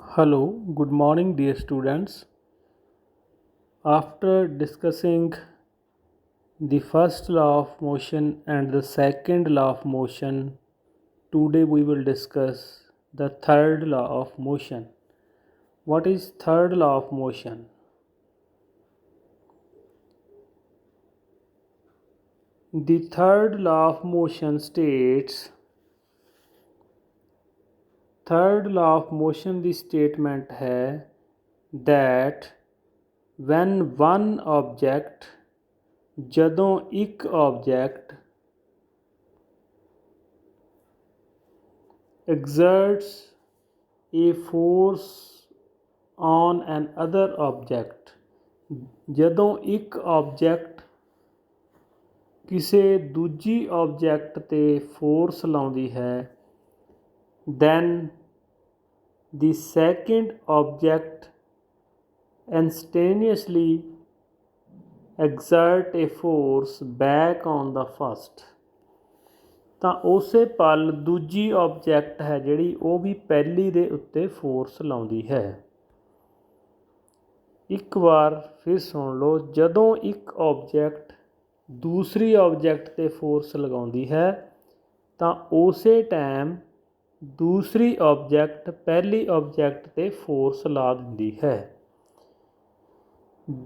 Hello, good morning, dear students. After discussing the first law of motion and the second law of motion, today we will discuss the third law of motion. What is third law of motion? The third law of motion states third law of motion the statement है that when one object ਜਦੋਂ ਇੱਕ object exerts a force on an other object ਜਦੋਂ ਇੱਕ object ਕਿਸੇ ਦੂਜੀ object ਤੇ force ਲਾਉਂਦੀ ਹੈ then the second object instantaneously exert a force back on the first ਤਾਂ ਉਸੇ ਪਲ ਦੂਜੀ ਆਬਜੈਕਟ ਹੈ ਜਿਹੜੀ ਉਹ ਵੀ ਪਹਿਲੀ ਦੇ ਉੱਤੇ ਫੋਰਸ ਲਾਉਂਦੀ ਹੈ। ਇੱਕ ਵਾਰ ਫਿਰ ਸੁਣ ਲਓ, ਜਦੋਂ ਇੱਕ ਆਬਜੈਕਟ ਦੂਸਰੀ ਆਬਜੈਕਟ 'ਤੇ ਫੋਰਸ ਲਗਾਉਂਦੀ ਹੈ ਤਾਂ ਉਸੇ ਟਾਈਮ ਦੂਸਰੀ ਆਬਜੈਕਟ ਪਹਿਲੀ ਆਬਜੈਕਟ 'ਤੇ ਫੋਰਸ ਲਾ ਦਿੰਦੀ ਹੈ।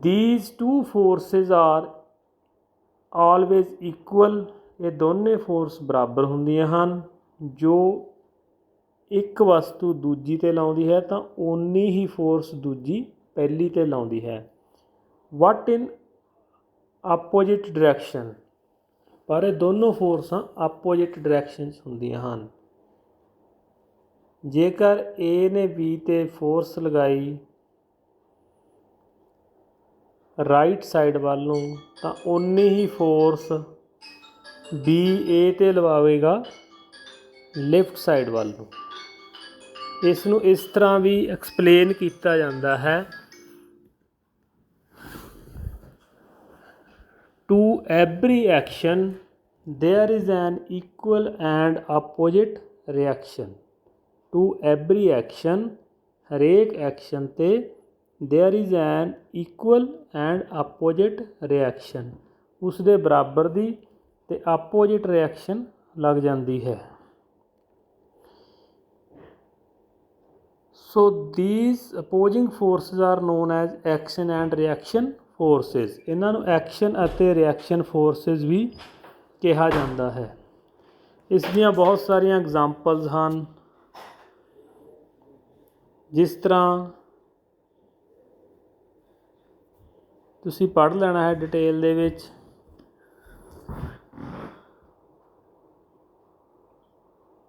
These two forces are always equal। ਇਹ ਦੋਨੇ ਫੋਰਸ ਬਰਾਬਰ ਹੁੰਦੀਆਂ ਹਨ। ਜੋ ਇੱਕ ਵਸਤੂ ਦੂਜੀ 'ਤੇ ਲਾਉਂਦੀ ਹੈ ਤਾਂ ਓਨੀ ਹੀ ਫੋਰਸ ਦੂਜੀ ਪਹਿਲੀ 'ਤੇ ਲਾਉਂਦੀ ਹੈ। ਵਟ ਇਨ ਆਪੋਜਿਟ ਡਾਇਰੈਕਸ਼ਨ, ਪਰ ਇਹ ਦੋਨੋਂ ਫੋਰਸਾਂ ਆਪੋਜਿਟ ਡਾਇਰੈਕਸ਼ਨ 'ਚ ਹੁੰਦੀਆਂ ਹਨ। ਜੇਕਰ ਏ ਨੇ ਬੀ 'ਤੇ ਫੋਰਸ ਲਗਾਈ ਰਾਈਟ ਸਾਈਡ ਵੱਲ ਨੂੰ ਤਾਂ ਓਨੀ ਹੀ ਫੋਰਸ ਬੀ ਏ 'ਤੇ ਲਵਾਵੇਗਾ ਲੈਫਟ ਸਾਈਡ ਵੱਲ ਨੂੰ। ਇਸ ਨੂੰ ਇਸ ਤਰ੍ਹਾਂ ਵੀ ਐਕਸਪਲੇਨ ਕੀਤਾ ਜਾਂਦਾ ਹੈ, to every action there is an equal and opposite reaction. To every action, ਹਰੇਕ ਐਕਸ਼ਨ 'ਤੇ there is an equal and opposite reaction, ਉਸ ਦੇ ਬਰਾਬਰ ਦੀ ਅਤੇ ਆਪੋਜਿਟ ਰਿਐਕਸ਼ਨ ਲੱਗ ਜਾਂਦੀ ਹੈ। So these opposing forces are known as action and reaction forces. ਇਹਨਾਂ ਨੂੰ ਐਕਸ਼ਨ ਅਤੇ ਰਿਐਕਸ਼ਨ ਫੋਰਸਿਸ ਵੀ ਕਿਹਾ ਜਾਂਦਾ ਹੈ। ਇਸ ਦੀਆਂ ਬਹੁਤ ਸਾਰੀਆਂ ਐਗਜ਼ਾਮਪਲਸ ਹਨ, ਜਿਸ ਤਰ੍ਹਾਂ ਤੁਸੀਂ ਪੜ੍ਹ ਲੈਣਾ ਹੈ ਡਿਟੇਲ ਦੇ ਵਿੱਚ।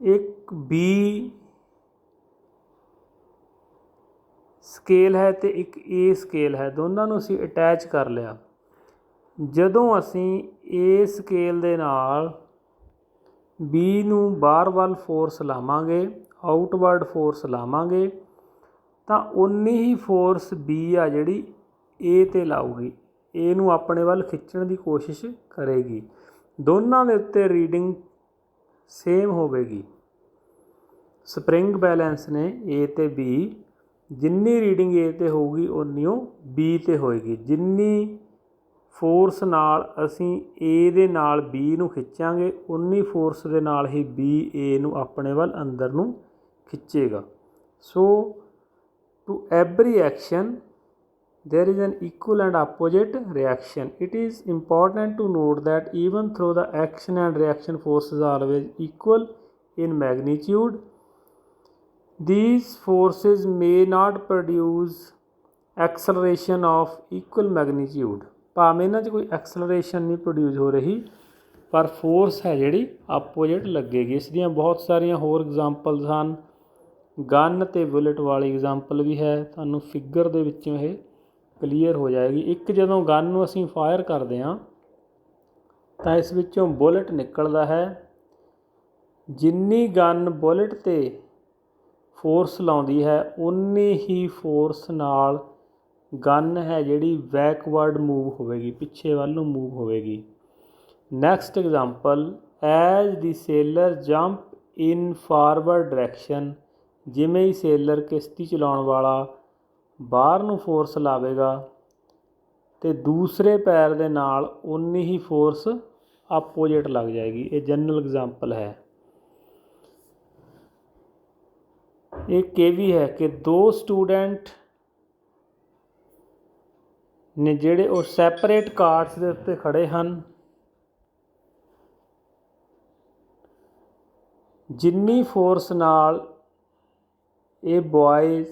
ਇੱਕ ਬੀ ਸਕੇਲ ਹੈ ਅਤੇ ਇੱਕ ਏ ਸਕੇਲ ਹੈ, ਦੋਨਾਂ ਨੂੰ ਅਸੀਂ ਅਟੈਚ ਕਰ ਲਿਆ। ਜਦੋਂ ਅਸੀਂ ਏ ਸਕੇਲ ਦੇ ਨਾਲ ਬੀ ਨੂੰ ਬਾਹਰ ਵੱਲ ਫੋਰਸ ਲਾਵਾਂਗੇ, ਆਊਟਵਰਡ ਫੋਰਸ ਲਾਵਾਂਗੇ, ਤਾਂ ਓਨੀ ਹੀ ਫੋਰਸ ਬੀ ਆ ਜਿਹੜੀ ਏ 'ਤੇ ਲਾਊਗੀ, ਏ ਨੂੰ ਆਪਣੇ ਵੱਲ ਖਿੱਚਣ ਦੀ ਕੋਸ਼ਿਸ਼ ਕਰੇਗੀ। ਦੋਨਾਂ ਦੇ ਉੱਤੇ ਰੀਡਿੰਗ ਸੇਮ ਹੋਵੇਗੀ। ਸਪਰਿੰਗ ਬੈਲੈਂਸ ਨੇ ਏ ਅਤੇ ਬੀ, ਜਿੰਨੀ ਰੀਡਿੰਗ ਏ 'ਤੇ ਹੋਊਗੀ ਓਨੀ ਉਹ ਬੀ 'ਤੇ ਹੋਏਗੀ। ਜਿੰਨੀ ਫੋਰਸ ਨਾਲ ਅਸੀਂ ਏ ਦੇ ਨਾਲ ਬੀ ਨੂੰ ਖਿੱਚਾਂਗੇ ਉਨੀ ਫੋਰਸ ਦੇ ਨਾਲ ਹੀ ਬੀ ਏ ਨੂੰ ਆਪਣੇ ਵੱਲ ਅੰਦਰ ਨੂੰ ਖਿੱਚੇਗਾ। So to every action there is an equal and opposite reaction. It is important to note that even though the action and reaction forces are always equal in magnitude, these forces may not produce acceleration of equal magnitude। ਭਾਵੇਂ ਇਹਨਾਂ 'ਚ ਕੋਈ acceleration ਨਹੀਂ produce ਹੋ ਰਹੀ, ਪਰ force ਹੈ ਜਿਹੜੀ ਆਪੋਜਿਟ ਲੱਗੇਗੀ। ਇਸ ਦੀਆਂ ਬਹੁਤ ਸਾਰੀਆਂ ਹੋਰ ਐਗਜ਼ਾਮਪਲਸ ਹਨ। ਗਨ ਅਤੇ ਬੁਲਟ ਵਾਲੀ ਐਗਜ਼ਾਮਪਲ ਵੀ ਹੈ, ਤੁਹਾਨੂੰ ਫਿਗਰ ਦੇ ਵਿੱਚੋਂ ਇਹ ਕਲੀਅਰ ਹੋ ਜਾਏਗੀ। ਇੱਕ ਜਦੋਂ ਗਨ ਨੂੰ ਅਸੀਂ ਫਾਇਰ ਕਰਦੇ ਹਾਂ ਤਾਂ ਇਸ ਵਿੱਚੋਂ ਬੁਲਟ ਨਿਕਲਦਾ ਹੈ। ਜਿੰਨੀ ਗਨ ਬੁਲਟ 'ਤੇ ਫੋਰਸ ਲਾਉਂਦੀ ਹੈ ਓਨੀ ਹੀ ਫੋਰਸ ਨਾਲ ਗਨ ਹੈ ਜਿਹੜੀ ਬੈਕਵਰਡ ਮੂਵ ਹੋਵੇਗੀ, ਪਿੱਛੇ ਵੱਲ ਨੂੰ ਮੂਵ ਹੋਵੇਗੀ। ਨੈਕਸਟ ਐਗਜ਼ਾਮਪਲ, ਐਜ਼ ਦੀ ਸੇਲਰ ਜੰਪ ਇਨ ਫਾਰਵਰਡ ਡਾਇਰੈਕਸ਼ਨ ਜਿਵੇਂ ਹੀ ਸੇਲਰ ਕਿਸ਼ਤੀ ਚਲਾਉਣ ਵਾਲਾ ਬਾਹਰ ਨੂੰ ਫੋਰਸ ਲਾਵੇਗਾ ਤੇ ਦੂਸਰੇ ਪੈਰ ਦੇ ਨਾਲ ਉਨੀ ਹੀ ਫੋਰਸ ਆਪੋਜਿਟ ਲੱਗ ਜਾਏਗੀ। ਇਹ ਜਨਰਲ ਐਗਜ਼ਾਮਪਲ ਹੈ। ਇੱਕ ਇਹ ਵੀ ਹੈ ਕਿ ਦੋ ਸਟੂਡੈਂਟ ਨੇ ਜਿਹੜੇ ਉਹ ਸੈਪਰੇਟ ਕਾਰਟਸ ਦੇ ਉੱਤੇ ਖੜੇ ਹਨ। ਜਿੰਨੀ ਫੋਰਸ ਨਾਲ ਇਹ ਬॉयਜ਼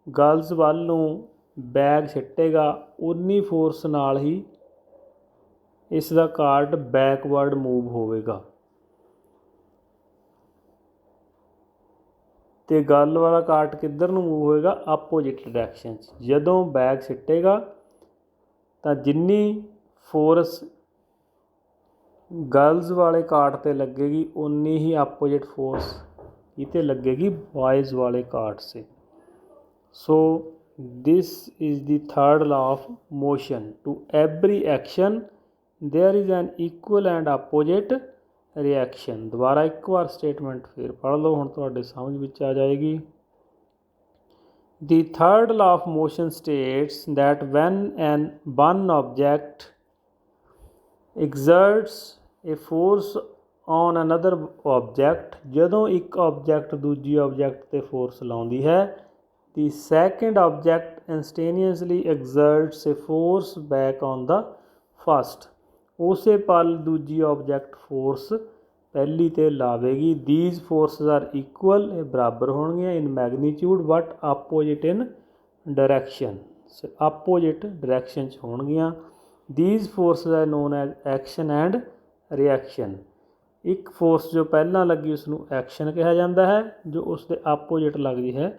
ਗਰਲਸ ਵੱਲ ਨੂੰ ਬੈਗ ਸਿੱਟੇਗਾ ਉਨੀ ਫੋਰਸ ਨਾਲ ਹੀ ਇਸ ਦਾ ਕਾਰਟ ਬੈਕਵਰਡ ਮੂਵ ਹੋਵੇਗਾ ਤੇ ਗਰਲ ਵਾਲਾ ਕਾਰਟ ਕਿੱਧਰ ਨੂੰ ਮੂਵ ਹੋਏਗਾ? ਆਪੋਜਿਟ ਡਾਇਰੈਕਸ਼ਨ 'ਚ। ਜਦੋਂ ਬੈਗ ਸਿੱਟੇਗਾ ਤਾਂ ਜਿੰਨੀ ਫੋਰਸ ਗਰਲਸ ਵਾਲੇ ਕਾਰਟ 'ਤੇ ਲੱਗੇਗੀ ਉਨੀ ਹੀ ਆਪੋਜਿਟ ਫੋਰਸ ਇਹ ਲੱਗੇਗੀ बॉयज़ वाले कार्ड से। So this is the third law of motion. To every action there is an equal and opposite reaction. दोबारा एक बार स्टेटमेंट फिर पढ़ लो, हुण तुहाडे समझ विच आ जाएगी। The third law of motion states that when one object exerts a force on another object, ਜਦੋਂ ਇੱਕ ਆਬਜੈਕਟ ਦੂਜੀ ਆਬਜੈਕਟ 'ਤੇ ਫੋਰਸ ਲਾਉਂਦੀ ਹੈ, the second object instantaneously exerts a force back on the first. ਉਸੇ ਪਲ ਦੂਜੀ ਆਬਜੈਕਟ ਫੋਰਸ ਪਹਿਲੀ 'ਤੇ ਲਾਵੇਗੀ। ਦੀਜ਼ ਫੋਰਸਿਸ ਆਰ ਇਕੁਅਲ, ਇਹ ਬਰਾਬਰ ਹੋਣਗੀਆਂ in magnitude but opposite in direction, opposite direction 'ਚ ਹੋਣਗੀਆਂ। These forces are known as action and reaction. ਇੱਕ ਫੋਰਸ ਜੋ ਪਹਿਲਾਂ ਲੱਗੀ ਉਸ ਨੂੰ ਐਕਸ਼ਨ ਕਿਹਾ ਜਾਂਦਾ ਹੈ, ਜੋ ਉਸ ਦੇ ਆਪੋਜਿਟ ਲੱਗਦੀ ਹੈ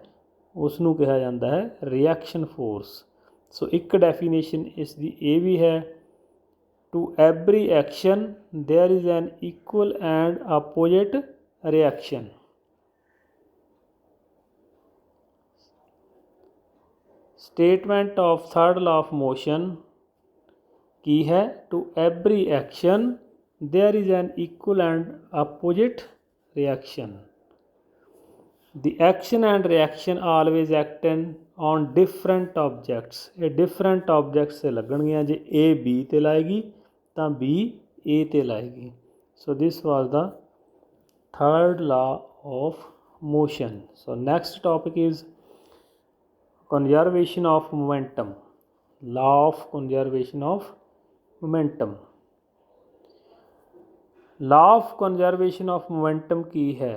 ਉਸ ਨੂੰ ਕਿਹਾ ਜਾਂਦਾ ਹੈ ਰਿਐਕਸ਼ਨ ਫੋਰਸ। ਸੋ ਇੱਕ ਡੈਫੀਨੇਸ਼ਨ ਇਸ ਦੀ ਇਹ ਵੀ ਹੈ, to every action there is an equal and opposite reaction. Statement of third law of motion ਕੀ ਹੈ? To every action there is an equal and opposite reaction. The action and reaction always act on different objects. ਇਹ different objects ਤੇ ਲੱਗਣਗੀਆਂ। ਜੇ A B ਤੇ ਲਾਏਗੀ ਤਾਂ B A ਤੇ ਲਾਏਗੀ। So this was the third law of motion. So next topic is conservation of momentum. Law of conservation of momentum. Law of conservation of momentum ਕੀ ਹੈ?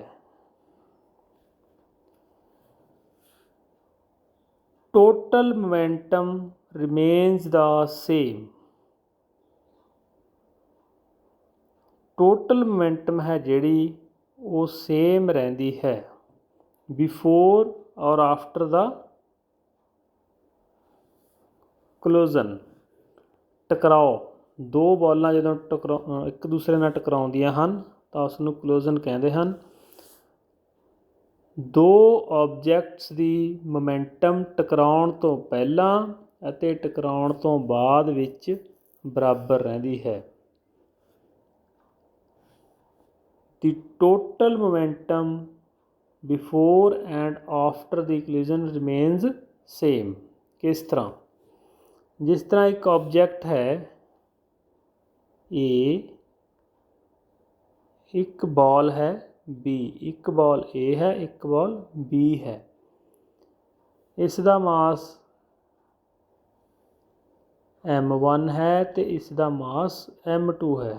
Total momentum remains the same. Total momentum ਹੈ ਜਿਹੜੀ ਉਹ same ਰਹਿੰਦੀ ਹੈ before ਔਰ after ਦਾ ਕੋਲਿਜ਼ਨ। ਟਕਰਾਓ, ਦੋ ਬੋਲਾਂ ਜਦੋਂ ਇੱਕ ਦੂਸਰੇ ਨਾਲ ਟਕਰਾਉਂਦੀਆਂ ਹਨ ਤਾਂ ਉਸ ਨੂੰ ਕੋਲਿਜ਼ਨ ਕਹਿੰਦੇ ਹਨ। ਦੋ ਆਬਜੈਕਟਸ ਦੀ ਮੋਮੈਂਟਮ ਟਕਰਾਉਣ ਤੋਂ ਪਹਿਲਾਂ ਅਤੇ ਟਕਰਾਉਣ ਤੋਂ ਬਾਅਦ ਵਿੱਚ ਬਰਾਬਰ ਰਹਿੰਦੀ ਹੈ। The total momentum before and after the collision remains same. ਕਿਸ ਤਰ੍ਹਾਂ? ਜਿਸ ਤਰ੍ਹਾਂ ਇੱਕ ਆਬਜੈਕਟ ਹੈ A, ਇੱਕ ਬॉल ਹੈ B, ਇੱਕ ਬॉल A ਹੈ, ਇੱਕ ਬॉल B ਹੈ। ਇਸ ਦਾ ਮਾਸ m1 ਹੈ ਤੇ ਇਸ ਦਾ ਮਾਸ m2 ਹੈ।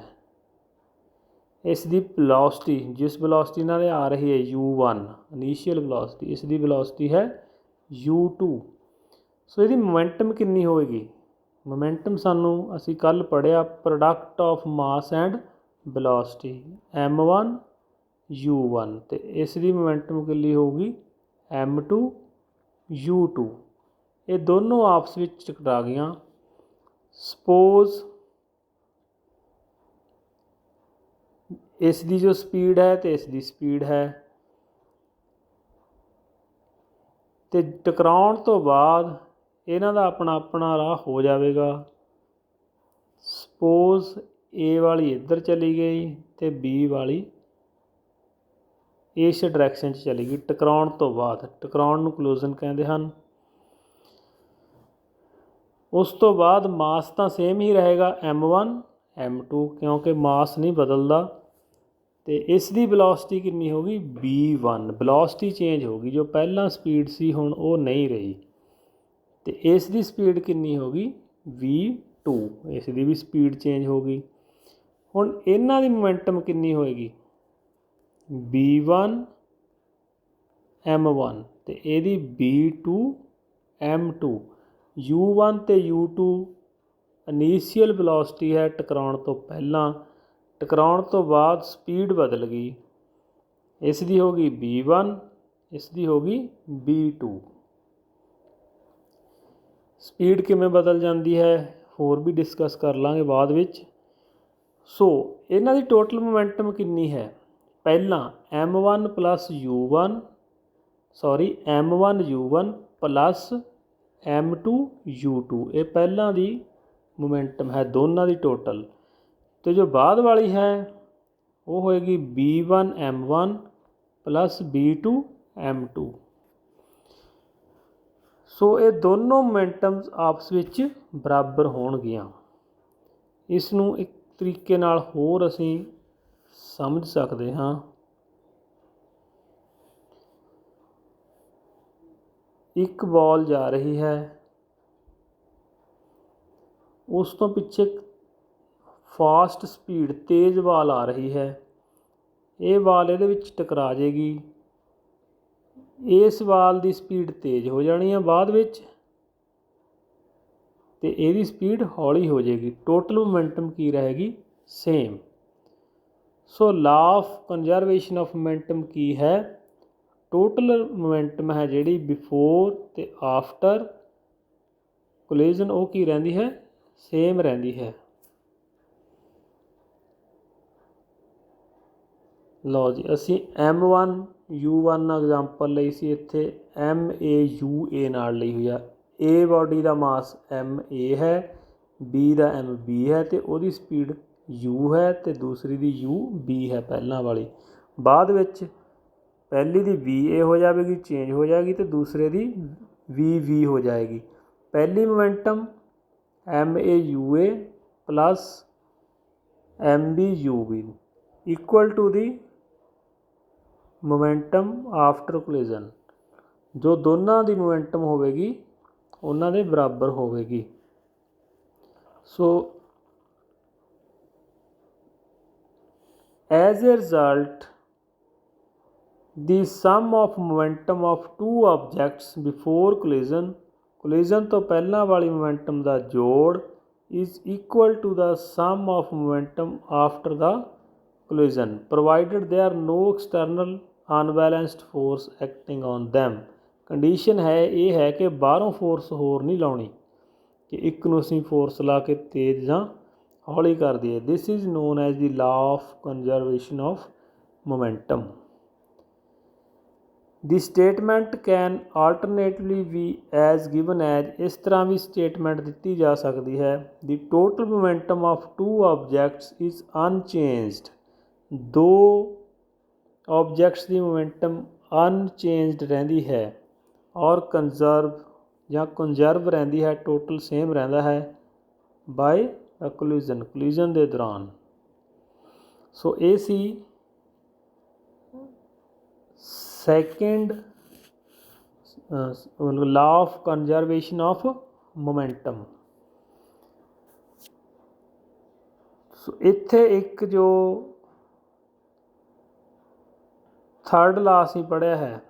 ਇਸ ਦੀ ਵੈਲੋਸਿਟੀ, ਜਿਸ ਵੈਲੋਸਿਟੀ ਨਾਲ ਇਹ ਆ ਰਹੀ ਹੈ u1 ਇਨੀਸ਼ੀਅਲ ਵੈਲੋਸਿਟੀ, ਇਸ ਦੀ ਵੈਲੋਸਿਟੀ ਹੈ u2। ਸੋ ਇਹਦੀ ਮੋਮੈਂਟਮ ਕਿੰਨੀ ਹੋਵੇਗੀ? ਮੋਮੈਂਟਮ ਸਾਨੂੰ ਅਸੀਂ ਕੱਲ੍ਹ ਪੜ੍ਹਿਆ product of mass and velocity m1 u1, ਅਤੇ ਇਸ ਦੀ ਮੋਮੈਂਟਮ ਕਿੰਨੀ ਹੋਊਗੀ m2 u2। ਇਹ ਦੋਨੋਂ ਆਪਸ ਵਿੱਚ ਟਕਰਾ ਗਈਆਂ। ਸਪੋਜ਼ ਇਸ ਦੀ ਜੋ ਸਪੀਡ ਹੈ ਅਤੇ ਇਸ ਦੀ ਸਪੀਡ ਹੈ, ਅਤੇ ਟਕਰਾਉਣ ਤੋਂ ਬਾਅਦ ਇਹਨਾਂ ਦਾ ਆਪਣਾ ਆਪਣਾ ਰਾਹ ਹੋ ਜਾਵੇਗਾ। ਸਪੋਜ਼ A ਵਾਲੀ ਇੱਧਰ ਚਲੀ ਗਈ ਅਤੇ B ਵਾਲੀ ਇਸ ਡਾਇਰੈਕਸ਼ਨ 'ਚ ਚਲੇਗੀ ਟਕਰਾਉਣ ਤੋਂ ਬਾਅਦ। ਟਕਰਾਉਣ ਨੂੰ ਕੋਲਿਜ਼ਨ ਕਹਿੰਦੇ ਹਨ। ਉਸ ਤੋਂ ਬਾਅਦ ਮਾਸ ਤਾਂ ਸੇਮ ਹੀ ਰਹੇਗਾ m1 m2, ਕਿਉਂਕਿ ਮਾਸ ਨਹੀਂ ਬਦਲਦਾ। ਅਤੇ ਇਸ ਦੀ ਵੈਲੋਸਿਟੀ ਕਿੰਨੀ ਹੋ ਗਈ v1, ਵੈਲੋਸਿਟੀ ਚੇਂਜ ਹੋ ਗਈ। ਜੋ ਪਹਿਲਾਂ ਸਪੀਡ ਸੀ ਹੁਣ ਉਹ ਨਹੀਂ ਰਹੀ। ਅਤੇ ਇਸ ਦੀ ਸਪੀਡ ਕਿੰਨੀ ਹੋ ਗਈ v2, ਇਸ ਦੀ ਵੀ ਸਪੀਡ ਚੇਂਜ ਹੋ ਗਈ। ਹੁਣ ਇਹਨਾਂ ਦੀ ਮੋਮੈਂਟਮ ਕਿੰਨੀ ਹੋਏਗੀ v1 m1 ਅਤੇ ਇਹਦੀ v2 m2। u1 ਅਤੇ u2 ਇਨੀਸ਼ੀਅਲ ਵੈਲੋਸਿਟੀ ਹੈ ਟਕਰਾਉਣ ਤੋਂ ਪਹਿਲਾਂ। ਟਕਰਾਉਣ ਤੋਂ ਬਾਅਦ ਸਪੀਡ ਬਦਲ ਗਈ। ਇਸ ਦੀ ਹੋ ਗਈ v1, ਇਸ ਦੀ ਹੋ ਗਈ v2। ਸਪੀਡ ਕਿਵੇਂ ਬਦਲ ਜਾਂਦੀ ਹੈ ਹੋਰ ਵੀ ਡਿਸਕਸ ਕਰ ਲਾਂਗੇ ਬਾਅਦ ਵਿੱਚ। ਸੋ ਇਹਨਾਂ ਦੀ ਟੋਟਲ ਮੋਮੈਂਟਮ ਕਿੰਨੀ ਹੈ, ਪਹਿਲਾਂ m1 plus u1 m1 u1 plus m2 u2, ਇਹ ਪਹਿਲਾਂ ਦੀ ਮੋਮੈਂਟਮ ਹੈ ਦੋਨਾਂ ਦੀ ਟੋਟਲ। ਅਤੇ ਜੋ ਬਾਅਦ ਵਾਲੀ ਹੈ ਉਹ ਹੋਏਗੀ v1 m1 plus v2 m2। ਸੋ ਇਹ ਦੋਨੋਂ ਮੋਮੈਂਟਮਸ ਆਪਸ ਵਿੱਚ ਬਰਾਬਰ ਹੋਣਗੀਆਂ। ਇਸ ਨੂੰ ਇੱਕ ਤਰੀਕੇ ਨਾਲ ਹੋਰ ਅਸੀਂ ਸਮਝ ਸਕਦੇ ਹਾਂ। ਇੱਕ ਬਾਲ ਜਾ ਰਹੀ ਹੈ, ਉਸ ਤੋਂ ਪਿੱਛੇ ਫਾਸਟ ਸਪੀਡ ਤੇਜ਼ ਬਾਲ ਆ ਰਹੀ ਹੈ। ਇਹ ਬਾਲ ਇਹਦੇ ਵਿੱਚ ਟਕਰਾ ਜਾਏਗੀ। ਇਸ ਬਾਲ ਦੀ ਸਪੀਡ ਤੇਜ਼ ਹੋ ਜਾਣੀ ਹੈ ਬਾਅਦ ਵਿੱਚ, ਅਤੇ ਇਹਦੀ ਸਪੀਡ ਹੌਲੀ ਹੋ ਜਾਏਗੀ। ਟੋਟਲ ਮੋਮੈਂਟਮ ਕੀ ਰਹੇਗੀ same. So law of conservation of momentum ਕੀ ਹੈ, ਟੋਟਲ ਮੋਮੈਂਟਮ ਹੈ ਜਿਹੜੀ ਬਿਫੋਰ ਅਤੇ ਆਫਟਰ ਕੋਲਿਜ਼ਨ ਉਹ ਕੀ ਰਹਿੰਦੀ ਹੈ ਸੇਮ ਰਹਿੰਦੀ ਹੈ। ਲਓ ਜੀ, ਅਸੀਂ m1 u1 ਐਗਜ਼ਾਮਪਲ ਲਈ ਸੀ, ਇੱਥੇ ma ਨਾਲ ਲਈ ਹੋਈ ਆ। A body the mass ma ਹੈ, B ਦਾ mb ਹੈ, ਅਤੇ ਉਹਦੀ ਸਪੀਡ u ਹੈ, ਅਤੇ ਦੂਸਰੀ ਦੀ ub ਹੈ ਪਹਿਲਾਂ ਵਾਲੀ। ਬਾਅਦ ਵਿੱਚ ਪਹਿਲੀ ਦੀ va ਹੋ ਜਾਵੇਗੀ, ਚੇਂਜ ਹੋ ਜਾਏਗੀ, ਅਤੇ ਦੂਸਰੇ ਦੀ vv ਹੋ ਜਾਏਗੀ। ਪਹਿਲੀ momentum maua plus mbub equal to the momentum after collision. ਜੋ ਦੋਨਾਂ ਦੀ ਮੋਮੈਂਟਮ ਹੋਵੇਗੀ ਉਹਨਾਂ ਦੇ ਬਰਾਬਰ ਹੋਵੇਗੀ। So as a result the sum of momentum of two objects before collision, collision ਤੋਂ ਪਹਿਲਾਂ ਵਾਲੀ ਮੋਮੈਂਟਮ ਦਾ ਜੋੜ is equal to the sum of momentum after the collision provided there are no external unbalanced force acting on them। Condition ਹੈ ਇਹ ਹੈ ਕਿ ਬਾਹਰੋਂ force ਹੋਰ ਨਹੀਂ ਲਾਉਣੀ ਕਿ ਇੱਕ ਨੂੰ ਅਸੀਂ ਫੋਰਸ ਲਾ ਕੇ ਤੇਜ਼ ਜਾਂ ਹੌਲੀ ਕਰ ਦਈਏ। This is known as the law of conservation of momentum. The statement can alternatively ਵੀ ਐਜ਼ ਗਿਵਨ ਐਜ਼, ਇਸ ਤਰ੍ਹਾਂ ਵੀ ਸਟੇਟਮੈਂਟ ਦਿੱਤੀ ਜਾ ਸਕਦੀ ਹੈ। The total momentum of two objects is unchanged, ਦੋ ਆਬਜੈਕਟਸ ਦੀ ਮੋਮੈਂਟਮ ਅਨਚੇਂਜਡ ਰਹਿੰਦੀ ਹੈ ਔਰ ਕੰਜ਼ਰਵ ਰਹਿੰਦੀ ਹੈ, ਟੋਟਲ ਸੇਮ ਰਹਿੰਦਾ ਹੈ ਬਾਏ ਅ ਕੋਲਿਜ਼ਨ ਦੇ ਦੌਰਾਨ। ਸੋ ਇਹ ਸੀ second law of conservation of momentum. So ਇੱਥੇ ਇੱਕ ਜੋ ਥਰਡ ਲਾ ਅਸੀਂ ਪੜ੍ਹਿਆ ਹੈ,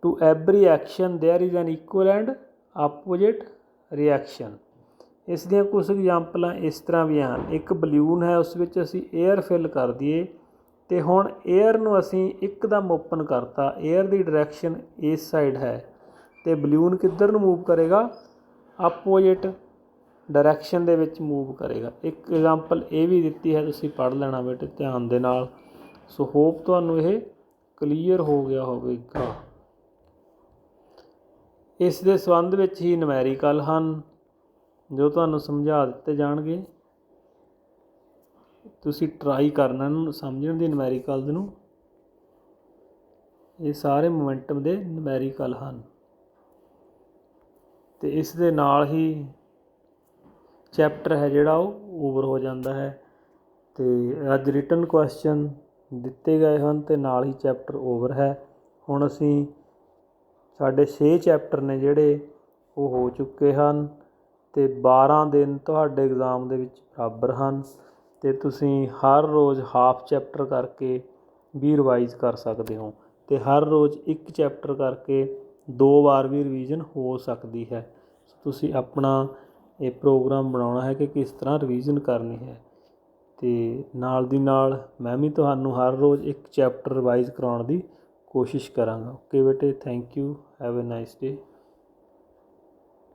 to every action there is an equal and opposite reaction. ਇਸ ਦੀਆਂ ਕੁਛ ਐਗਜ਼ਾਮਪਲਾਂ ਇਸ ਤਰ੍ਹਾਂ ਵੀ ਹਨ। ਇੱਕ ਬਲੂਨ ਹੈ, ਉਸ ਵਿੱਚ ਅਸੀਂ ਏਅਰ ਫਿਲ ਕਰ ਦਈਏ ਅਤੇ ਹੁਣ ਏਅਰ ਨੂੰ ਅਸੀਂ ਇੱਕਦਮ ਓਪਨ ਕਰਤਾ। ਏਅਰ ਦੀ ਡਾਇਰੈਕਸ਼ਨ ਇਸ ਸਾਈਡ ਹੈ ਅਤੇ ਬਲੂਨ ਕਿੱਧਰ ਨੂੰ ਮੂਵ ਕਰੇਗਾ ਆਪੋਜਿਟ ਡਾਇਰੈਕਸ਼ਨ ਦੇ ਵਿੱਚ ਮੂਵ ਕਰੇਗਾ। ਇੱਕ ਐਗਜ਼ਾਮਪਲ ਇਹ ਵੀ ਦਿੱਤੀ ਹੈ, ਤੁਸੀਂ ਪੜ੍ਹ ਲੈਣਾ ਬੇਟੇ ਧਿਆਨ ਦੇ ਨਾਲ। ਸੋ ਹੋਪ ਤੁਹਾਨੂੰ ਇਹ ਕਲੀਅਰ ਹੋ ਗਿਆ ਹੋਵੇਗਾ। ਇਸ ਦੇ ਸੰਬੰਧ ਵਿੱਚ ਹੀ ਨੁਮੈਰੀਕਲ ਹਨ ਜੋ ਤੁਹਾਨੂੰ ਸਮਝਾ ਦਿੱਤੇ ਜਾਣਗੇ। ਤੁਸੀਂ ਟਰਾਈ ਕਰਨਾ ਇਹਨੂੰ ਸਮਝਣ ਦੀ ਨੁਮੈਰੀਕਲਜ਼ ਨੂੰ। ਇਹ ਸਾਰੇ ਮੋਮੈਂਟਮ ਦੇ ਨੂਮੈਰੀਕਲ ਹਨ। ਅਤੇ ਇਸ ਦੇ ਨਾਲ ਹੀ ਚੈਪਟਰ ਹੈ ਜਿਹੜਾ ਉਹ ਓਵਰ ਹੋ ਜਾਂਦਾ ਹੈ। ਅਤੇ ਅੱਜ ਰਿਟਨ ਕੁਐਸਚਨ ਦਿੱਤੇ ਗਏ ਹਨ ਅਤੇ ਨਾਲ ਹੀ ਚੈਪਟਰ ਓਵਰ ਹੈ। ਹੁਣ ਅਸੀਂ ਸਾਡੇ 6 ਚੈਪਟਰ ਨੇ ਜਿਹੜੇ ਉਹ ਹੋ ਚੁੱਕੇ ਹਨ ਅਤੇ 12 ਦਿਨ ਤੁਹਾਡੇ ਐਗਜ਼ਾਮ ਦੇ ਵਿੱਚ ਬਰਾਬਰ ਹਨ ਅਤੇ ਤੁਸੀਂ ਹਰ ਰੋਜ਼ ਹਾਫ ਚੈਪਟਰ ਕਰਕੇ ਵੀ ਰਿਵਾਈਜ਼ ਕਰ ਸਕਦੇ ਹੋ ਅਤੇ ਹਰ ਰੋਜ਼ ਇੱਕ ਚੈਪਟਰ ਕਰਕੇ 2 ਵਾਰ ਵੀ ਰਿਵੀਜ਼ਨ ਹੋ ਸਕਦੀ ਹੈ। ਤੁਸੀਂ ਆਪਣਾ ਇਹ ਪ੍ਰੋਗਰਾਮ ਬਣਾਉਣਾ ਹੈ ਕਿ ਕਿਸ ਤਰ੍ਹਾਂ ਰਿਵੀਜ਼ਨ ਕਰਨੀ ਹੈ ਅਤੇ ਨਾਲ ਦੀ ਨਾਲ ਮੈਂ ਵੀ ਤੁਹਾਨੂੰ ਹਰ ਰੋਜ਼ ਇੱਕ ਚੈਪਟਰ ਰਿਵਾਈਜ਼ ਕਰਾਉਣ ਦੀ ਕੋਸ਼ਿਸ਼ ਕਰਾਂਗਾ। ਓਕੇ ਬੇਟੇ, thank you, have a nice day.